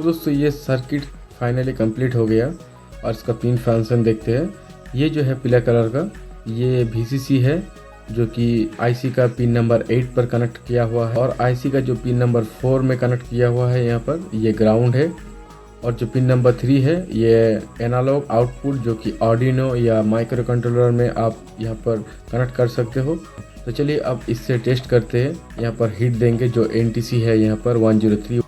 तो दोस्तों ये सर्किट फाइनली कंप्लीट हो गया और इसका पिन फंक्शन देखते हैं। ये जो है पीला कलर का ये VCC है जो कि IC का पिन नंबर 8 पर कनेक्ट किया हुआ है और IC का जो पिन नंबर 4 में कनेक्ट किया हुआ है यहाँ पर ये ग्राउंड है। और जो पिन नंबर 3 है ये एनालॉग आउटपुट जो कि आर्डिनो या माइक्रो कंट्रोलर में आप यहाँ पर कनेक्ट कर सकते हो। तो चलिए अब इससे टेस्ट करते हैं। यहाँ पर हीट देंगे जो NTC है यहाँ पर 103।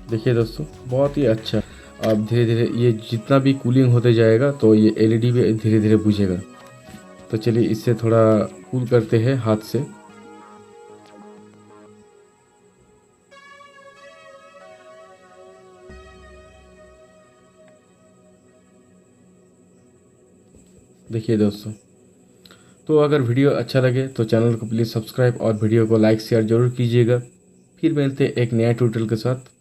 देखिए दोस्तों बहुत ही अच्छा। अब धीरे धीरे ये जितना भी कूलिंग होते जाएगा तो ये LED भी धीरे धीरे बुझेगा। तो चलिए इससे थोड़ा कूल करते हैं हाथ से। देखिए दोस्तों, तो अगर वीडियो अच्छा लगे तो चैनल को प्लीज़ सब्सक्राइब और वीडियो को लाइक शेयर जरूर कीजिएगा। फिर मिलते हैं एक नया ट्यूटोरियल के साथ।